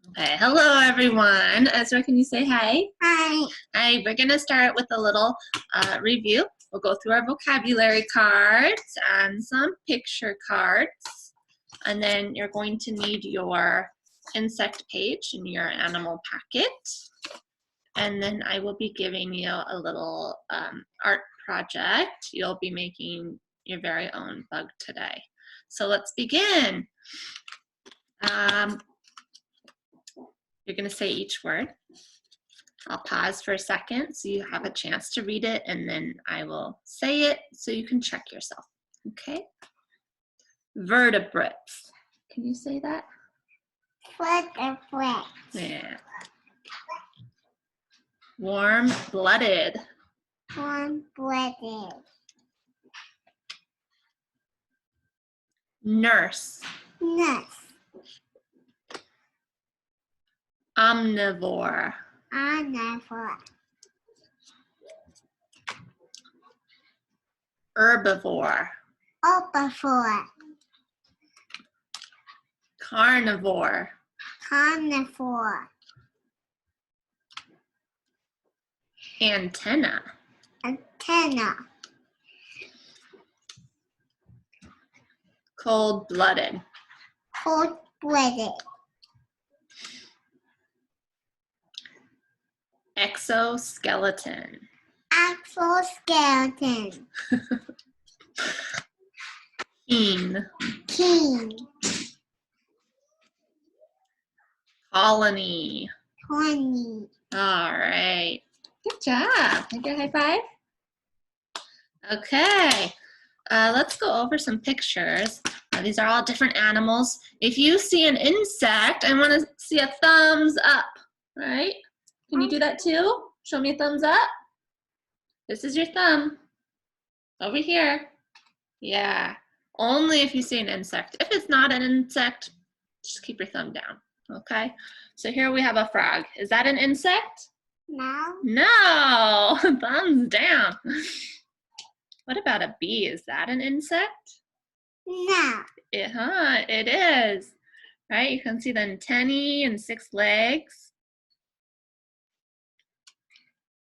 Okay, hello everyone. Ezra, can you say hi? Hi. Hi, we're gonna start with a little review. We'll go through our vocabulary cards and some picture cards. And then you're going to need your insect page in your animal packet. And then I will be giving you a little art project. You'll be making your very own bug today. So let's begin. You're going to say each word. I'll pause for a second so you have a chance to read it, and then I will say it so you can check yourself. Okay? Vertebrates. Can you say that? Vertebrates. Yeah. Warm-blooded. Warm-blooded. Nurse. Nurse. Omnivore. Omnivore. Herbivore. Herbivore. Carnivore. Carnivore. Antenna. Antenna. Cold-blooded. Cold-blooded. Exoskeleton. Exoskeleton. Keen. Keen. Colony. Colony. All right. Good job. Can I get a high five? Okay. Let's go over some pictures. These are all different animals. If you see an insect, I want to see a thumbs up, right? Can you do that too? Show me a thumbs up. This is your thumb. Over here. Yeah. Only if you see an insect. If it's not an insect, just keep your thumb down, okay? So here we have a frog. Is that an insect? No. No. Thumbs down. What about a bee? Is that an insect? No. It is. Right? You can see the antennae and 6 legs.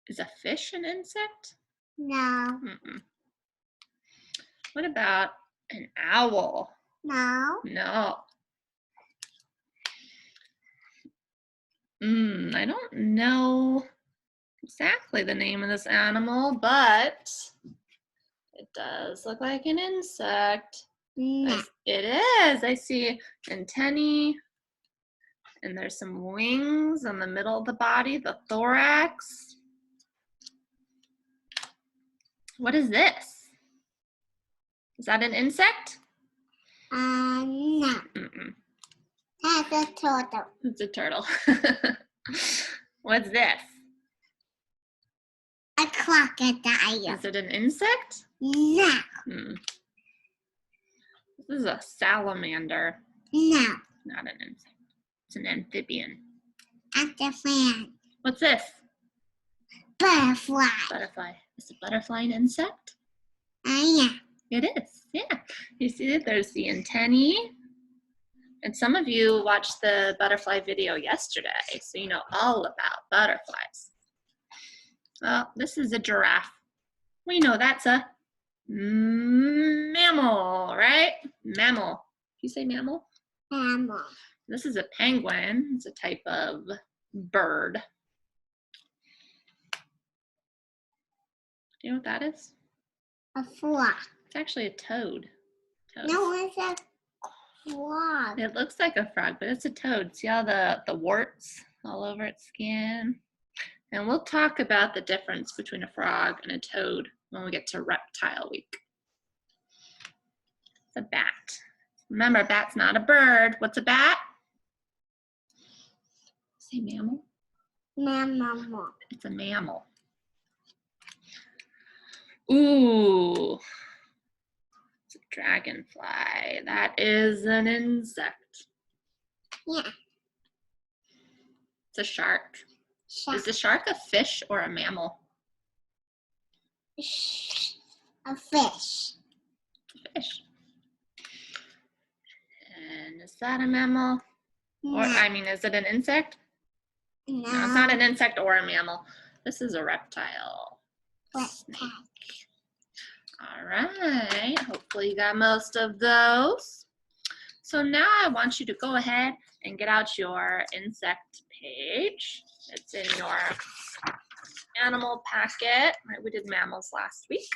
Is a fish an insect? No. Mm-mm. What about an owl? No. No. I don't know exactly the name of this animal, but it does look like an insect. No. It is. I see antennae, and there's some wings on the middle of the body, the thorax. What is this? Is that an insect? No. Mm-mm. That's a turtle. It's a turtle. What's this? A crocodile. Is it an insect? No. This is a salamander. No. Not an insect. It's an amphibian. At the fan. What's this? Butterfly. Butterfly. Is a butterfly an insect? Yeah. It is, yeah. You see that there's the antennae. And some of you watched the butterfly video yesterday, so you know all about butterflies. Well, this is a giraffe. We know that's a mammal, right? Mammal. You say mammal? Mammal. This is a penguin. It's a type of bird. Do you know what that is? A frog. It's actually a toad. No, it's a frog. It looks like a frog, but it's a toad. See all the warts all over its skin? And we'll talk about the difference between a frog and a toad when we get to reptile week. It's a bat. Remember, a bat's not a bird. What's a bat? Say mammal. Mammal. It's a mammal. Ooh. It's a dragonfly. That is an insect. Yeah. It's a shark. Shark. Is the shark a fish or a mammal? A fish. A fish. And is that a mammal? Or, I mean, is it an insect? No, it's not an insect or a mammal. This is a reptile. Snake. All right, hopefully you got most of those. So now I want you to go ahead and get out your insect page. It's in your animal packet. Right, we did mammals last week.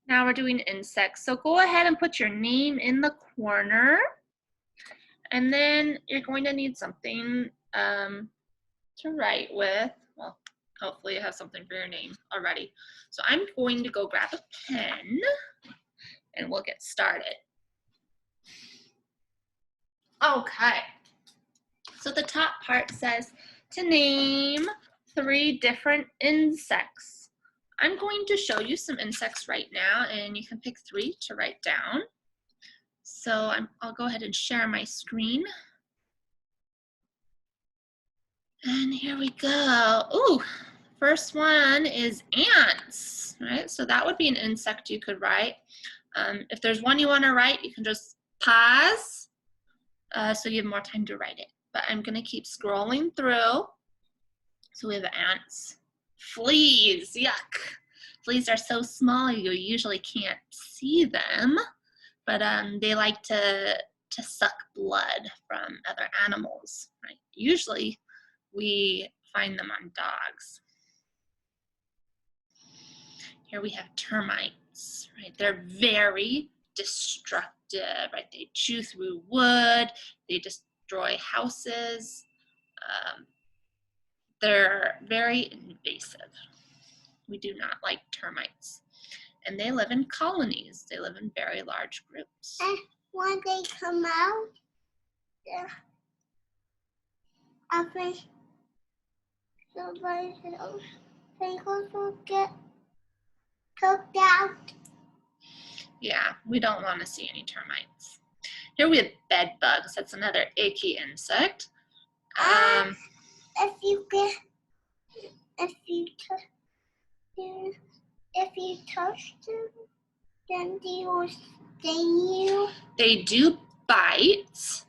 Now we're doing insects. So go ahead and put your name in the corner. And then you're going to need something to write with. Well, hopefully you have something for your name already. So I'm going to go grab a pen and we'll get started. Okay. So the top part says to name 3 different insects. I'm going to show you some insects right now and you can pick 3 to write down. So I'll go ahead and share my screen. And here we go. Ooh, first one is ants, right? So that would be an insect you could write. If there's one you want to write, you can just pause so you have more time to write it. But I'm going to keep scrolling through. So we have ants. Fleas, yuck. Fleas are so small you usually can't see them, but they like to suck blood from other animals, right? Usually we find them on dogs. Here we have termites, right? They're very destructive, right? They chew through wood, they destroy houses. They're very invasive. We do not like termites. And they live in colonies. They live in very large groups. And when they come out, I think somebody else's fingers will get cooked out. Yeah, we don't want to see any termites. Here we have bed bugs. That's another icky insect. If you touch them, then they will sting you. They do bite.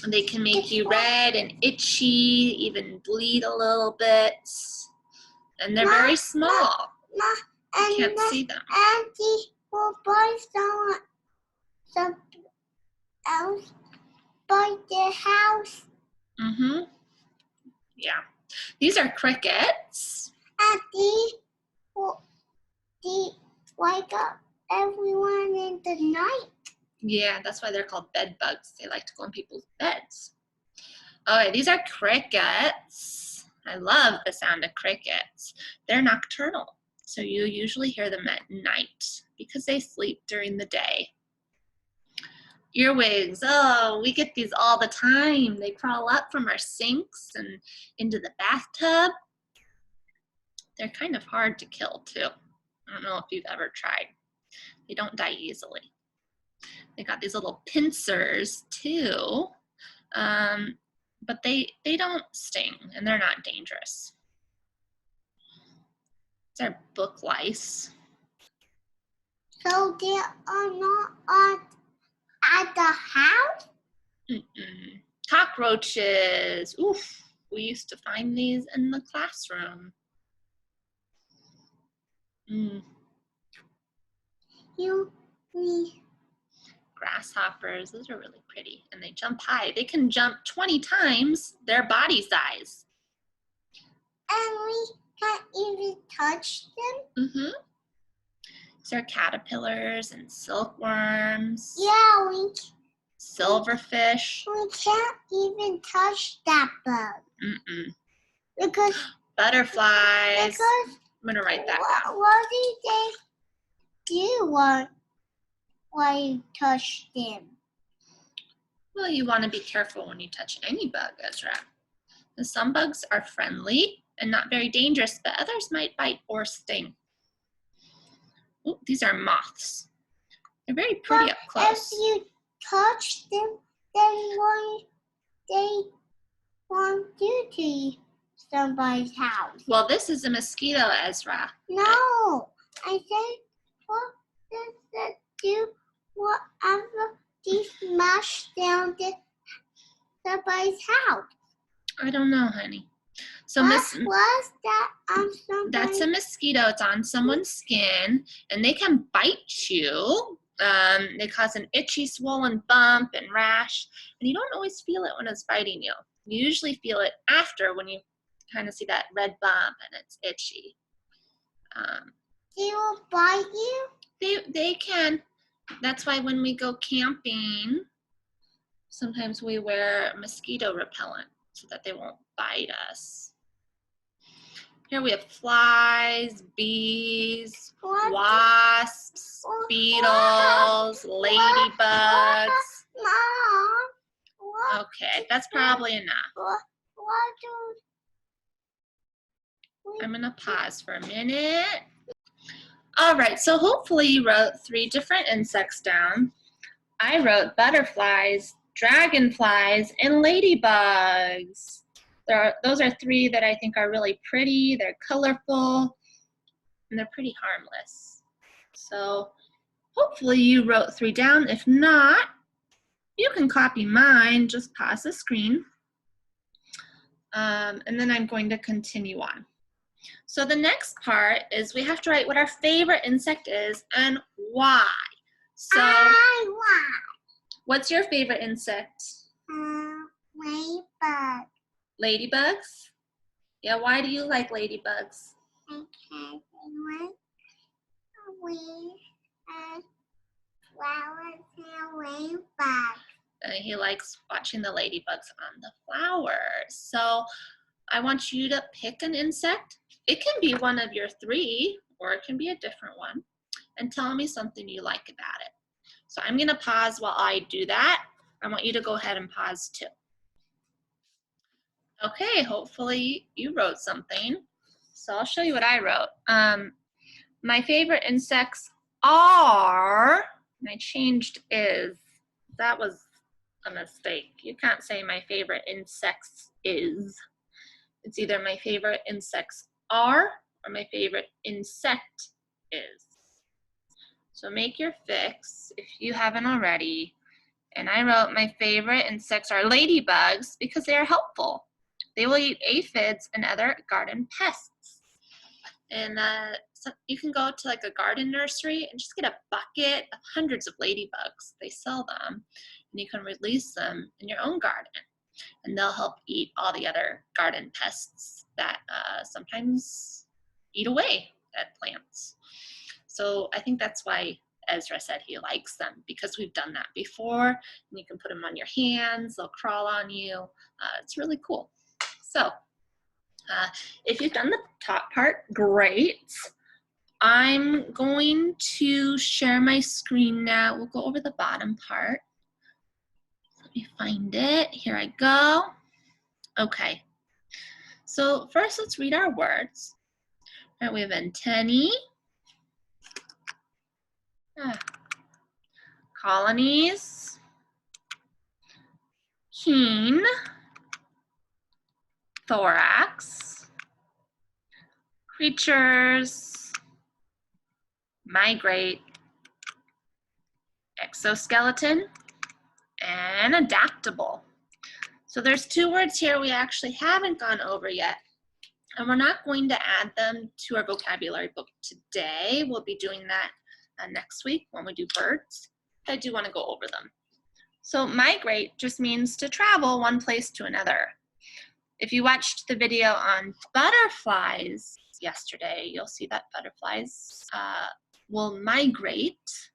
They can make you red and itchy, even bleed a little bit. And they're very small. You can't see them. And they will bite someone else by their house. Mm-hmm. Yeah. These are crickets. And they wake up everyone in the night. Yeah, that's why they're called bed bugs. They like to go in people's beds. Okay, these are crickets. I love the sound of crickets. They're nocturnal, so you usually hear them at night because they sleep during the day. Earwigs, oh, we get these all the time. They crawl up from our sinks and into the bathtub. They're kind of hard to kill too. I don't know if you've ever tried. They don't die easily. They got these little pincers too, but they don't sting and they're not dangerous. These are book lice. So they are not at the house? Mm-mm. Cockroaches. Oof, we used to find these in the classroom. Grasshoppers, those are really pretty, and they jump high. They can jump 20 times their body size. And we can't even touch them? Mm-hmm. These are caterpillars and silkworms. Yeah, Silverfish. we can't even touch that bug. Mm-mm. Because butterflies. I'm gonna write that down. What do they do when you touch them? Well, you want to be careful when you touch any bug, Ezra. Some bugs are friendly and not very dangerous, but others might bite or sting. Ooh, these are moths. They're very pretty up close. If you touch them, then what they won't do to somebody's house? Well, this is a mosquito, Ezra. No, I said, what does it do? Whatever they smashed down somebody's house. I don't know, honey. So What Miss, was that on that's a somebody? mosquito. It's on someone's skin, and they can bite you. They cause an itchy, swollen bump and rash, and you don't always feel it when it's biting you. You usually feel it after when you kind of see that red bump and it's itchy. They will bite you? They can. That's why when we go camping, sometimes we wear mosquito repellent so that they won't bite us. Here we have flies, bees, What? wasps, beetles, ladybugs. Mom, what? Okay, that's probably enough. What do I'm gonna pause for a minute. All right, so hopefully you wrote 3 different insects down. I wrote butterflies, dragonflies, and ladybugs. Those are 3 that I think are really pretty. They're colorful, and they're pretty harmless. So hopefully you wrote 3 down. If not, you can copy mine. Just pause the screen. And then I'm going to continue on. So the next part is we have to write what our favorite insect is and why. So I want what's your favorite insect? ladybug. Ladybugs? Yeah, why do you like ladybugs? Because I want we flowers and ladybugs. He likes watching the ladybugs on the flowers. So I want you to pick an insect. It can be one of your 3, or it can be a different one, and tell me something you like about it. So I'm gonna pause while I do that. I want you to go ahead and pause too. Okay, hopefully you wrote something. So I'll show you what I wrote. My favorite insects are, and I changed is. That was a mistake. You can't say my favorite insects is. It's either my favorite insects are or my favorite insect is. So make your fix if you haven't already. And I wrote my favorite insects are ladybugs because they are helpful. They will eat aphids and other garden pests. And so you can go to like a garden nursery and just get a bucket of hundreds of ladybugs. They sell them, and you can release them in your own garden. And they'll help eat all the other garden pests that sometimes eat away at plants. So I think that's why Ezra said he likes them, because we've done that before, and you can put them on your hands, they'll crawl on you. It's really cool. So if you've done the top part, great. I'm going to share my screen now. We'll go over the bottom part. Let me find it. Here I go. Okay. So first, let's read our words. All right, we have antennae, colonies, keen, thorax, creatures, migrate, exoskeleton, and adaptable. So there's 2 words here we actually haven't gone over yet, and we're not going to add them to our vocabulary book today. We'll be doing that next week when we do birds. I do want to go over them. So migrate just means to travel one place to another. If you watched the video on butterflies yesterday, you'll see that butterflies will migrate.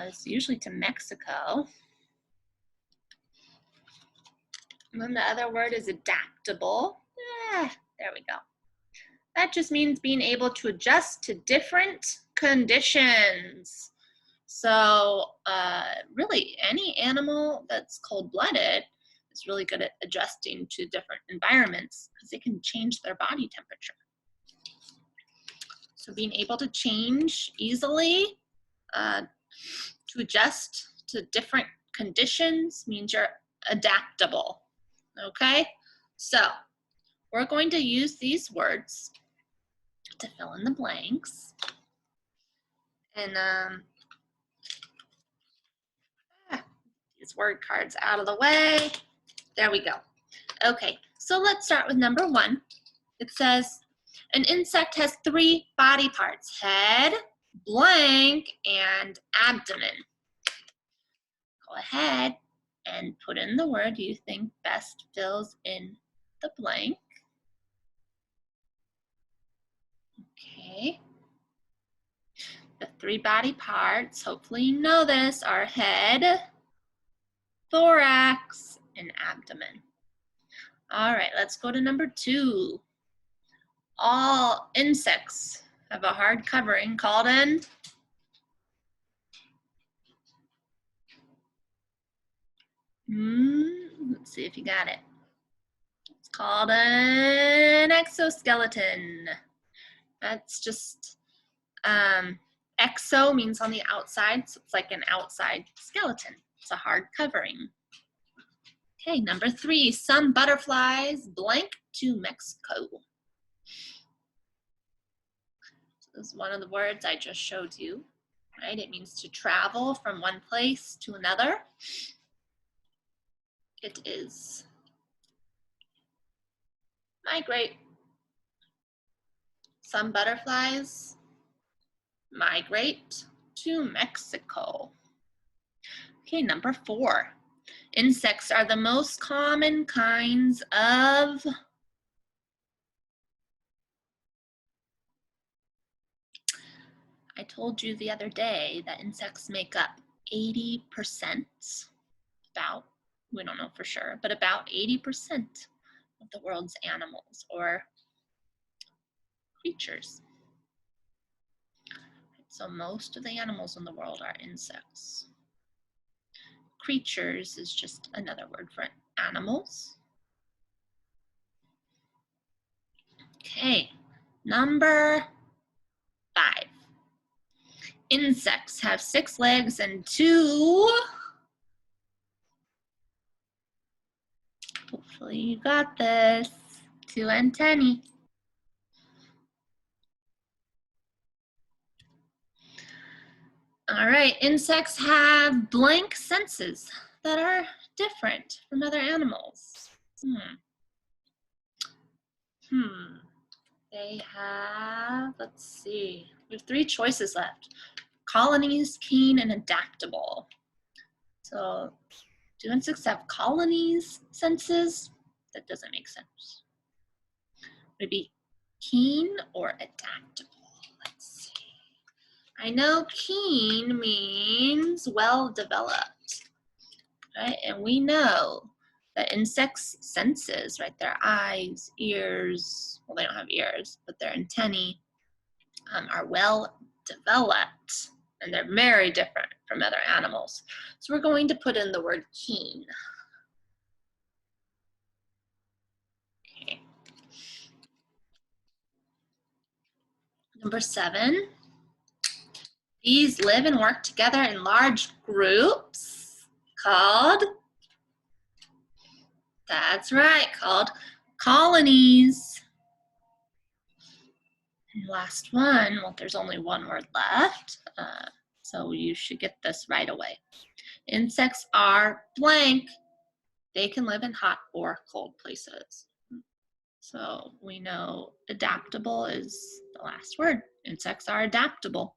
It's usually to Mexico. And then the other word is adaptable. There we go. That just means being able to adjust to different conditions. So really any animal that's cold-blooded is really good at adjusting to different environments because they can change their body temperature. So being able to change easily to adjust to different conditions means you're adaptable. Okay, so we're going to use these words to fill in the blanks. And these word cards out of the way. There we go. Okay, so let's start with number 1. It says, an insect has 3 body parts: head, blank, and abdomen. Go ahead and put in the word you think best fills in the blank. Okay. The 3 body parts, hopefully you know this, are head, thorax, and abdomen. All right, let's go to number 2. All insects have a hard covering called an let's see if you got it. It's called an exoskeleton. That's just exo means on the outside, so it's like an outside skeleton. It's a hard covering. Okay, number 3, some butterflies blank to Mexico. This is one of the words I just showed you, right? It means to travel from one place to another. It is migrate. Some butterflies migrate to Mexico. Okay, number 4. Insects are the most common kinds of I told you the other day that insects make up 80%, about, we don't know for sure, but about 80% of the world's animals or creatures. So most of the animals in the world are insects. Creatures is just another word for animals. Okay, number 5. Insects have 6 legs and 2, hopefully you got this, 2 antennae. All right, insects have blank senses that are different from other animals. They have, let's see, we have 3 choices left. Colonies, keen, and adaptable. So, do insects have colonies senses? That doesn't make sense. Would it be keen or adaptable? Let's see. I know keen means well developed, right? And we know that insects' senses, right? Their eyes, ears, well, they don't have ears, but their antennae are well developed, and they're very different from other animals. So we're going to put in the word keen. Okay. Number 7, bees live and work together in large groups called, that's right, called colonies. And last one, well, there's only one word left, so you should get this right away. Insects are blank. They can live in hot or cold places. So we know adaptable is the last word. Insects are adaptable.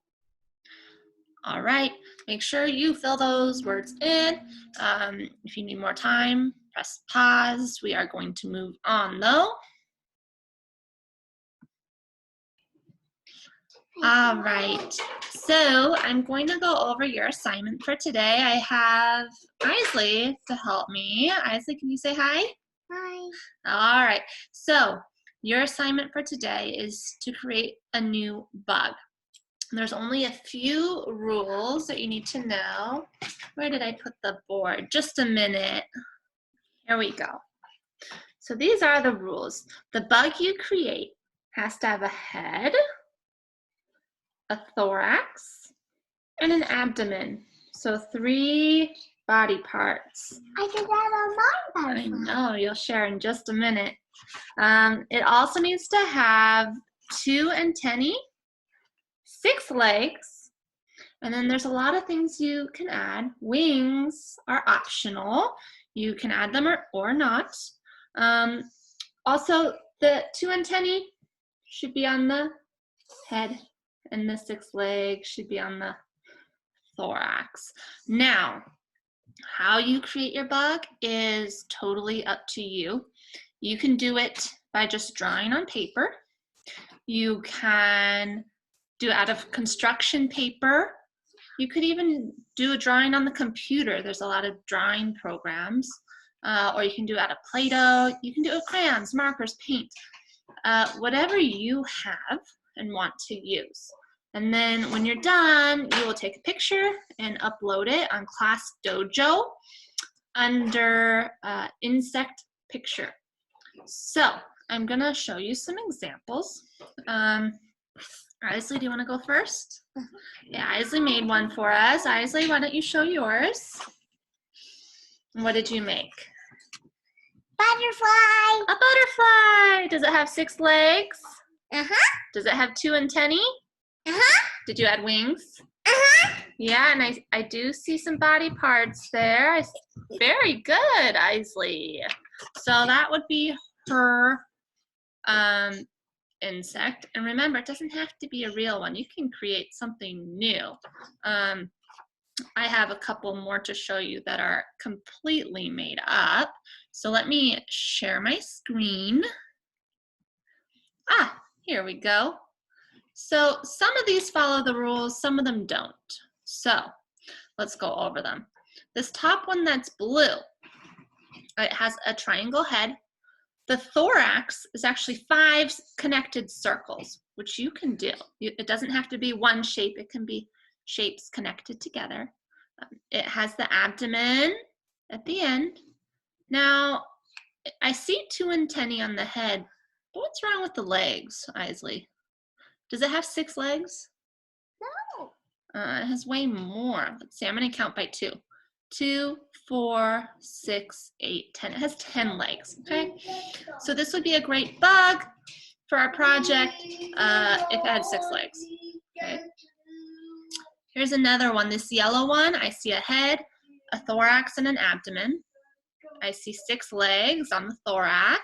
All right, make sure you fill those words in. If you need more time, press pause. We are going to move on though. All right, so I'm going to go over your assignment for today. I have Isley to help me. Isley, can you say hi? Hi. All right, so your assignment for today is to create a new bug. There's only a few rules that you need to know. Where did I put the board? Just a minute. Here we go. So these are the rules. The bug you create has to have a head, a thorax, and an abdomen. So 3 body parts. I did that on my I butterfly. know, you'll share in just a minute. It also needs to have 2 antennae, 6 legs, And then there's a lot of things you can add. Wings are optional. You can add them or not. Also, the 2 antennae should be on the head, and the 6 legs should be on the thorax. Now, how you create your bug is totally up to you. You can do it by just drawing on paper. You can do it out of construction paper. You could even do a drawing on the computer. There's a lot of drawing programs. Or you can do it out of Play-Doh. You can do it with crayons, markers, paint. Whatever you have and want to use. And then when you're done, you will take a picture and upload it on Class Dojo under insect picture. So I'm gonna show you some examples. Isley, do you wanna go first? Yeah, Isley made one for us. Isley, why don't you show yours? What did you make? Butterfly. A butterfly. Does it have 6 legs? Uh-huh. Does it have 2 antennae? Uh-huh. Did you add wings? Uh-huh. Yeah, and I do see some body parts there. Very good, Isley. So that would be her insect. And remember, it doesn't have to be a real one. You can create something new. I have a couple more to show you that are completely made up. So let me share my screen. Ah, here we go. So some of these follow the rules, some of them don't. So let's go over them. This top one that's blue, it has a triangle head. The thorax is actually 5 connected circles, which you can do. It doesn't have to be one shape. It can be shapes connected together. It has the abdomen at the end. Now, I see 2 antennae on the head, but what's wrong with the legs, Isley? Does it have 6 legs? No. It has way more. Let's see, I'm gonna count by 2. 2, 4, 6, 8, 10. It has 10 legs, okay? So this would be a great bug for our project if it had 6 legs, okay? Here's another one, this yellow one. I see a head, a thorax, and an abdomen. I see 6 legs on the thorax.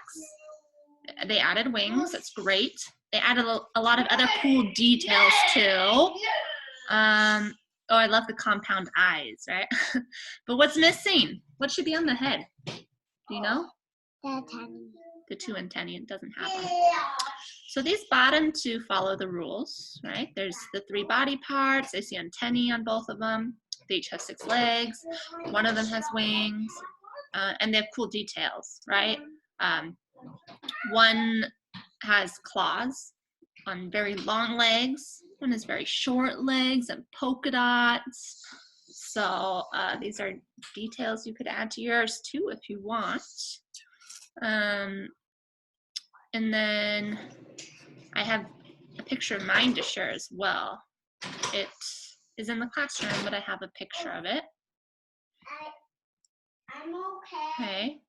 They added wings, that's great. They added a lot of other cool details too. Oh, I love the compound eyes, right? But what's missing? What should be on the head? Do you know? The 2 antennae, it doesn't have one. So these bottom 2 follow the rules, right? There's the 3 body parts. I see antennae on both of them. They each have 6 legs. One of them has wings. And they have cool details, right? One has claws on very long legs. One has very short legs and polka dots. So these are details you could add to yours too if you want. And then I have a picture of mine to share as well. It is in the classroom, but I have a picture of it. I'm okay. Okay.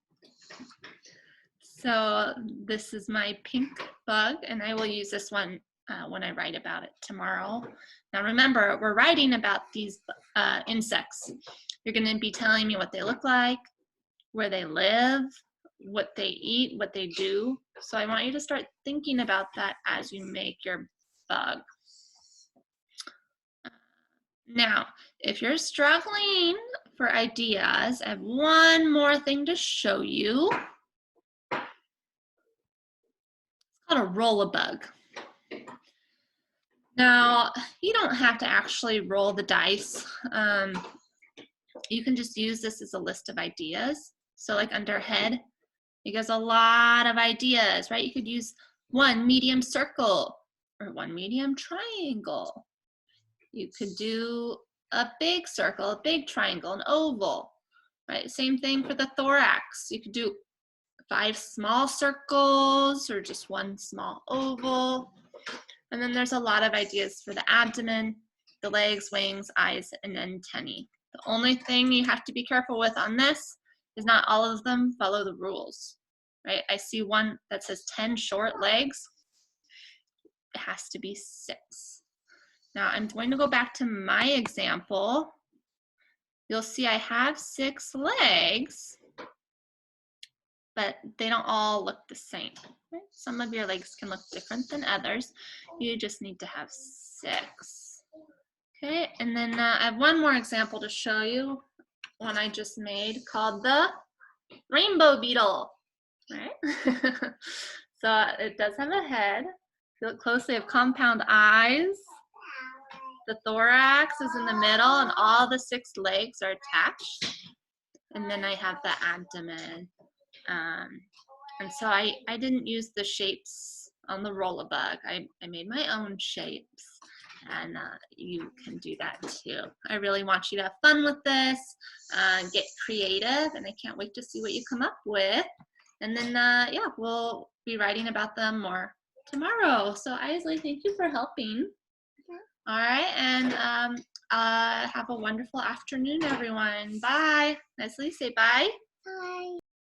So this is my pink bug, and I will use this one when I write about it tomorrow. Now remember, we're writing about these insects. You're going to be telling me what they look like, where they live, what they eat, what they do. So I want you to start thinking about that as you make your bug. Now, if you're struggling for ideas, I have one more thing to show you. It's called a roll-a-bug. Now, you don't have to actually roll the dice. You can just use this as a list of ideas. So like under head, it gives a lot of ideas, right? You could use 1 medium circle or 1 medium triangle. You could do a big circle, a big triangle, an oval, right? Same thing for the thorax. You could do 5 small circles or just 1 small oval. And then there's a lot of ideas for the abdomen, the legs, wings, eyes, and antennae. The only thing you have to be careful with on this is not all of them follow the rules, right? I see one that says 10 short legs. It has to be 6. Now I'm going to go back to my example. You'll see I have 6 legs, but they don't all look the same. Right? Some of your legs can look different than others. You just need to have 6. Okay, and then I have one more example to show you, one I just made called the rainbow beetle. Right? So it does have a head. If you look closely, have compound eyes. The thorax is in the middle, and all the 6 legs are attached. And then I have the abdomen. And so I didn't use the shapes on the Rollabug. I made my own shapes, and you can do that too. I really want you to have fun with this, get creative, and I can't wait to see what you come up with. And then, yeah, we'll be writing about them more tomorrow. So Isley, thank you for helping. All right, and have a wonderful afternoon, everyone. Bye. Isley, say bye. Bye.